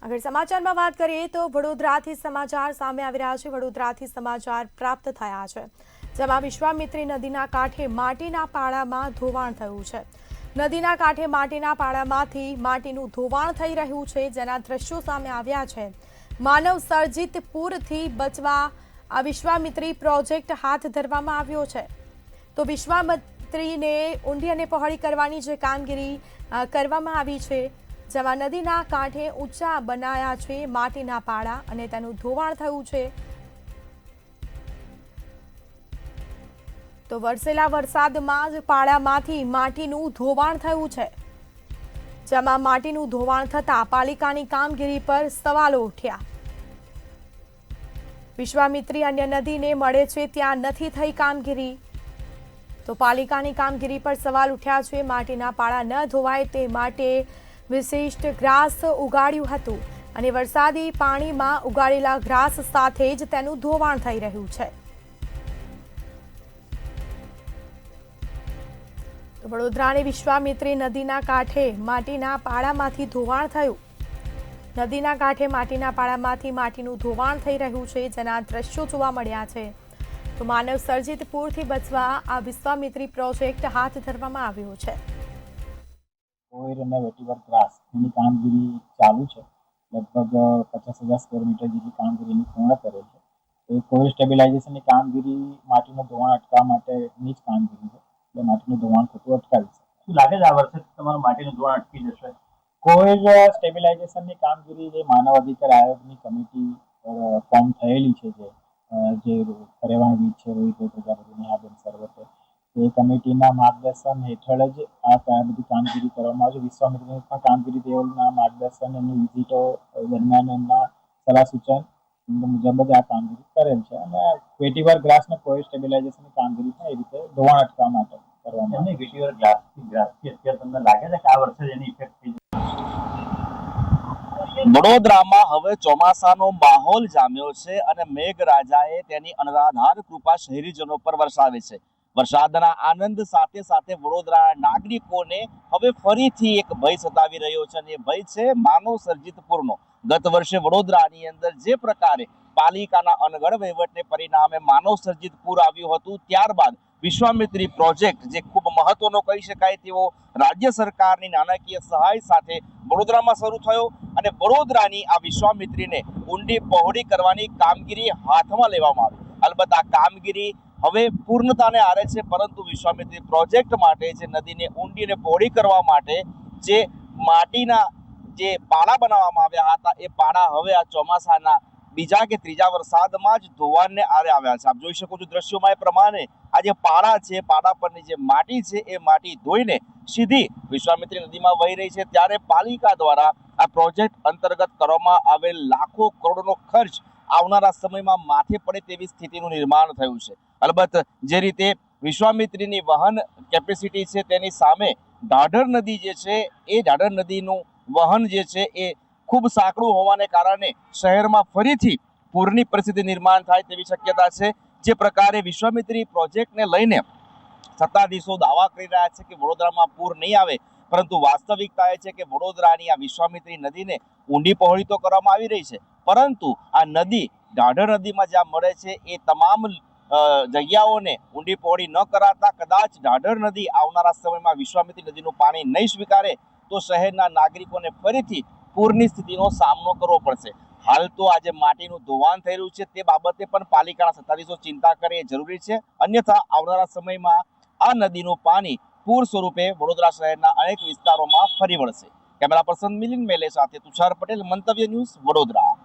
આગળ સમાચારમાં વાત કરીએ તો વડોદરાથી સમાચાર સામે આવી રહ્યા છે। વડોદરાથી સમાચાર પ્રાપ્ત થયા છે, જેમાં વિશ્વામિત્રી નદીના કાંઠે માટીના પાડામાં ધોવાણ થયું છે। નદીના કાંઠે માટીના પાડામાંથી માટીનું ધોવાણ થઈ રહ્યું છે, જેના દ્રશ્યો સામે આવ્યા છે। માનવ સર્જિત પૂરથી બચવા આ વિશ્વામિત્રી પ્રોજેક્ટ હાથ ધરવામાં આવ્યો છે। તો વિશ્વામિત્રીને ઊંડી અને પહોળી કરવાની જે કામગીરી કરવામાં આવી છે, જેમાં નદીના કાંઠે ઊંચા બનાયા છે માટીના પાડા અને તેનું ધોવાણ થયું છે। તો વરસેલા વરસાદમાં જ પાડામાંથી માટીનું ધોવાણ થયું છે, જેમાં માટીનું ધોવાણ થતાં પાલિકાની કામગીરી પર સવાલો ઉઠ્યા। વિશ્વામિત્રી અન્ય નદીને મળે છે ત્યાં નથી થઈ કામગીરી, તો પાલિકાની કામગીરી પર સવાલ ઉઠ્યા છે। માટીના પાડા ન ધોવાય તે માટે વિશિષ્ટ ગ્રાસ ઉગાડ્યું હતું અને વરસાદી પાણીમાં ઉગાડેલા ગ્રાસ સાથે જ તેનું ધોવાણ થઈ રહ્યું છે। તો વડોદરાની વિશ્વામિત્રી નદીના કાંઠે માટીના પાડામાંથી ધોવાણ થયું। નદીના કાંઠે માટીના પાડામાંથી માટીનું ધોવાણ થઈ રહ્યું છે, જેના દ્રશ્યો જોવા મળ્યા છે। તો માનવ સર્જિત પૂરથી બચવા આ વિશ્વામિત્રી પ્રોજેક્ટ હાથ ધરવામાં આવ્યો છે। કોઈર અને વેટીવર ગ્રાસ એની કામગીરી ચાલુ છે। લગભગ 50,000 સ્ક્વેર મીટર જેટલી કામગીરીની પૂર્ણ કરેલ છે। એ કોઈર સ્ટેબિલાઇઝેશનની કામગીરી માટીનું ધોવાણ અટકાવવા માટેની જ કામગીરી છે, એટલે માટીનું ધોવાણ થતું અટકાવી શકે। શું લાગે છે આ વર્ષે તમારું માટીનું ધોવાણ અટકી જશે? કોઈર સ્ટેબિલાઇઝેશનની કામગીરી જે માનવ અધિકાર આયોગની કમિટી ફોર્મ થયેલી છે, જે પર્યાવરણવિદ છે રોહિત પ્રજાપતિની આબેન સર્વતે, એ કમિટીના માર્ગદર્શન હેઠળ જ આ બધી કામગીરી કરવામાં આવે છે। વિશ્વામિત્રીની પણ કામગીરી તેઓના માર્ગદર્શન એમની વિઝિટો દરમિયાન એમના સલાહ સૂચન મુજબ જ આ કામગીરી કરેલ છે અને વેટીવર ગ્રાસ અને કોઈર સ્ટેબિલાઇઝેશનની કામગીરી પણ એ રીતે ધોવાણ અટકાવવા માટે કરવામાં આવે છે। વેટીવર ગ્રાસથી અત્યારે તમને લાગે છે કે આ વર્ષે એની ઇફેક્ટ થઈ જશે? વડોદરામાં હવે ચોમાસાનો માહોલ જામ્યો છે અને મેઘરાજાએ તેની અનરાધાર કૃપા શહેરીજનો પર વરસાવે છે। વરસાદના આનંદ સાથે સાથે વડોદરા નાગરિકોને હવે ફરીથી એક ભય સતાવી રહ્યો છે અને એ ભય છે માનવ સર્જિત પૂરનો। ગત વર્ષે વડોદરાની અંદર જે પ્રકારે પાલિકાના અનગઢ વહીવટને પરિણામે માનવ સર્જિત પૂર આવ્યું હતું, ત્યારબાદ વિશ્વામિત્રી પ્રોજેક્ટ જે ખૂબ મહત્વનો કહી શકાય તેવો રાજ્ય સરકારની નાણાકીય સહાય સાથે વડોદરામાં શરૂ થયો અને વડોદરાની આ વિશ્વામિત્રીને ઊંડી પહોળી કરવાની કામગીરી હાથમાં લેવામાં આવી। અલબત્ત આ કામગીરી હવે પૂર્ણતાને આરે છે, પરંતુ વિશ્વામિત્રી પ્રોજેક્ટ માટે જે નદીને ઊંડી અને પહોળી કરવા માટે જે માટીના જે પાડા બનાવવામાં આવ્યા હતા, એ પાડા હવે આ ચોમાસાના બીજા કે ત્રીજા વરસાદમાં જ ધોવાણને આરે આવ્યા છે। આપ જોઈ શકો છો દ્રશ્યોમાં એ પ્રમાણે આ જે પાડા છે, પાડા પરની જે માટી છે, એ માટી ધોઈને સીધી વિશ્વામિત્રી નદીમાં વહી રહી છે। ત્યારે પાલિકા દ્વારા આ પ્રોજેક્ટ અંતર્ગત કરવામાં આવેલ લાખો કરોડનો ખર્ચ આવનારા સમયમાં માથે પડે તેવી સ્થિતિનું નિર્માણ થયું છે। અલબત્ત જે રીતે વિશ્વામિત્રીની વહન કેપેસિટી છે, તેની સામે ઢાઢર નદી જે છે, એ ઢાઢર નદીનું વહન જે છે એ ખૂબ સાંકડું હોવાને કારણે શહેરમાં ફરીથી પૂરની પરિસ્થિતિ નિર્માણ થાય તેવી શક્યતા છે। જે પ્રકારે વિશ્વામિત્રી પ્રોજેક્ટને લઈને સત્તાધીશો દાવા કરી રહ્યા છે કે વડોદરામાં પૂર નહીં આવે, પરંતુ વાસ્તવિકતા એ છે કે વડોદરાની આ વિશ્વામિત્રી નદીને ઊંડી પહોળી તો કરવામાં આવી રહી છે, પરંતુ આ નદી ઢાઢર નદીમાં જ્યાં મળે છે એ તમામ જગ્યાઓને ઊંડી પહોળી ન કરાતા કદાચ ઢાઢર નદી આવનારા સમયમાં વિશ્વામિત્રી નદીનું પાણી નહીં સ્વીકારે તો શહેરના નાગરિકોને ફરીથી પૂરની સ્થિતિનો સામનો કરવો પડશે। હાલ તો આજે માટીનું ધોવાણ થઈ રહ્યું છે, તે બાબતે પણ પાલિકાના સત્તાધીશો ચિંતા કરે એ જરૂરી છે, અન્યથા આવનારા સમયમાં આ નદીનું પાણી પૂર સ્વરૂપે વડોદરા શહેરના અનેક વિસ્તારોમાં ફરી વળશે। કેમેરા પર્સન મિલિંદ મેલે સાથે તુષાર પટેલ, મંતવ્ય ન્યૂઝ, વડોદરા।